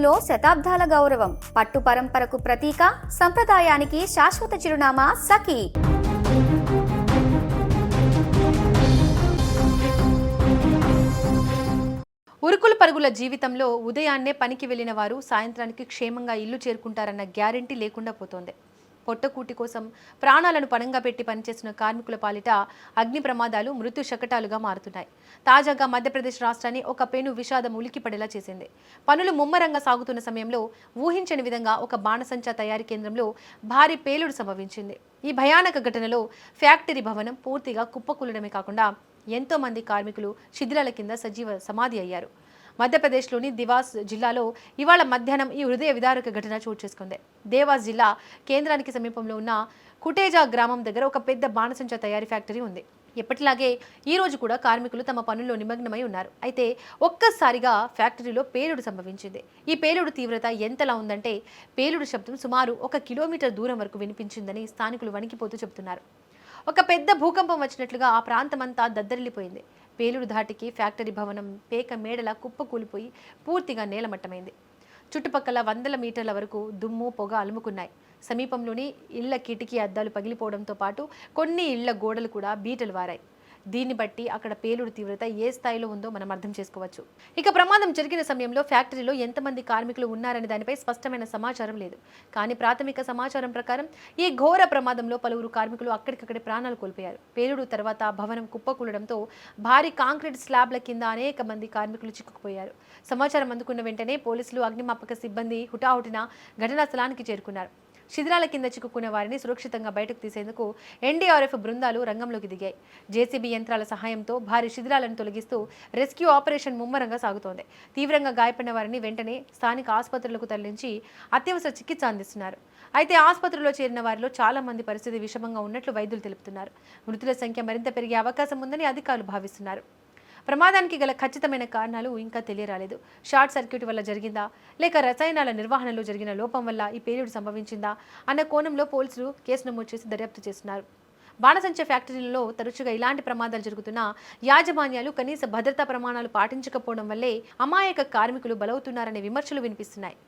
పనుల్లో శతాబ్దాల గౌరవం, పట్టు పరంపరకు ప్రతీక, సంప్రదాయానికి శాశ్వత చిరునామా సఖీ. ఉరుకుల పరుగుల జీవితంలో ఉదయాన్నే పనికి వెళ్లిన వారు సాయంత్రానికి క్షేమంగా ఇల్లు చేరుకుంటారన్న గ్యారెంటీ లేకుండా పోతోంది. పొట్టకూటి కోసం ప్రాణాలను పణంగా పెట్టి పనిచేస్తున్న కార్మికుల పాలిట అగ్ని ప్రమాదాలు మృత్యు శకటాలుగా మారుతున్నాయి. తాజాగా మధ్యప్రదేశ్ రాష్ట్రాన్ని ఒక పెను విషాదం ఉలికిపడేలా చేసింది. పనులు ముమ్మరంగా సాగుతున్న సమయంలో ఊహించని విధంగా ఒక బాణసంచా తయారీ కేంద్రంలో భారీ పేలుడు సంభవించింది. ఈ భయానక ఘటనలో ఫ్యాక్టరీ భవనం పూర్తిగా కుప్పకూలడమే కాకుండా ఎంతో మంది కార్మికులు శిథిలాల కింద సజీవ సమాధి అయ్యారు. మధ్యప్రదేశ్లోని దివాస్ జిల్లాలో ఇవాళ మధ్యాహ్నం ఈ హృదయ విదారక ఘటన చోటు చేసుకుంది. దేవాస్ జిల్లా కేంద్రానికి సమీపంలో ఉన్న కుటేజా గ్రామం దగ్గర ఒక పెద్ద బాణసంచా తయారీ ఫ్యాక్టరీ ఉంది. ఎప్పటిలాగే ఈ రోజు కూడా కార్మికులు తమ పనుల్లో నిమగ్నమై ఉన్నారు. అయితే ఒక్కసారిగా ఫ్యాక్టరీలో పేలుడు సంభవించింది. ఈ పేలుడు తీవ్రత ఎంతలా ఉందంటే పేలుడు శబ్దం సుమారు 1 కిలోమీటర్ దూరం వరకు వినిపించిందని స్థానికులు వణికిపోతూ చెబుతున్నారు. ఒక పెద్ద భూకంపం వచ్చినట్లుగా ఆ ప్రాంతమంతా దద్దరిల్లిపోయింది. పేలుడు ధాటికి ఫ్యాక్టరీ భవనం పేక మేడల కుప్పకూలిపోయి పూర్తిగా నేలమట్టమైంది. చుట్టుపక్కల 100 మీటర్ల వరకు దుమ్ము పొగ అలుముకున్నాయి. సమీపంలోని ఇళ్ల కిటికీ అద్దాలు పగిలిపోవడంతో పాటు కొన్ని ఇళ్ల గోడలు కూడా బీటలు వారాయి. దీన్ని బట్టి అక్కడ పేలుడు తీవ్రత ఏ స్థాయిలో ఉందో మనం అర్థం చేసుకోవచ్చు. ఇక ప్రమాదం జరిగిన సమయంలో ఫ్యాక్టరీలో ఎంతమంది కార్మికులు ఉన్నారనే దానిపై స్పష్టమైన సమాచారం లేదు. కానీ ప్రాథమిక సమాచారం ప్రకారం ఈ ఘోర ప్రమాదంలో పలువురు కార్మికులు అక్కడికక్కడే ప్రాణాలు కోల్పోయారు. పేలుడు తర్వాత భవనం కుప్పకూలడంతో భారీ కాంక్రీట్ స్లాబ్ల కింద అనేక మంది కార్మికులు చిక్కుకుపోయారు. సమాచారం అందుకున్న వెంటనే పోలీసులు, అగ్నిమాపక సిబ్బంది హుటాహుటిన ఘటనా స్థలానికి చేరుకున్నారు. శిథిలాల కింద చిక్కుకున్న వారిని సురక్షితంగా బయటకు తీసేందుకు ఎన్డీఆర్ఎఫ్ బృందాలు రంగంలోకి దిగాయి. జేసీబీ యంత్రాల సహాయంతో భారీ శిథిలాలను తొలగిస్తూ రెస్క్యూ ఆపరేషన్ ముమ్మరంగా సాగుతోంది. తీవ్రంగా గాయపడిన వారిని వెంటనే స్థానిక ఆసుపత్రులకు తరలించి అత్యవసర చికిత్స అందిస్తున్నారు. అయితే ఆసుపత్రిలో చేరిన వారిలో చాలా మంది పరిస్థితి విషమంగా ఉన్నట్లు వైద్యులు తెలుపుతున్నారు. మృతుల సంఖ్య మరింత పెరిగే అవకాశం ఉందని అధికారులు భావిస్తున్నారు. ప్రమాదానికి గల ఖచ్చితమైన కారణాలు ఇంకా తెలియరాలేదు. షార్ట్ సర్క్యూట్ వల్ల జరిగిందా, లేక రసాయనాల నిర్వహణలో జరిగిన లోపం వల్ల ఈ పేలుడు సంభవించిందా అన్న కోణంలో పోలీసులు కేసు నమోదు చేసి దర్యాప్తు చేస్తున్నారు. బాణసంచా ఫ్యాక్టరీలలో తరచుగా ఇలాంటి ప్రమాదాలు జరుగుతున్నా యాజమాన్యాలు కనీస భద్రతా ప్రమాణాలు పాటించకపోవడం వల్లే అమాయక కార్మికులు బలవుతున్నారనే విమర్శలు వినిపిస్తున్నాయి.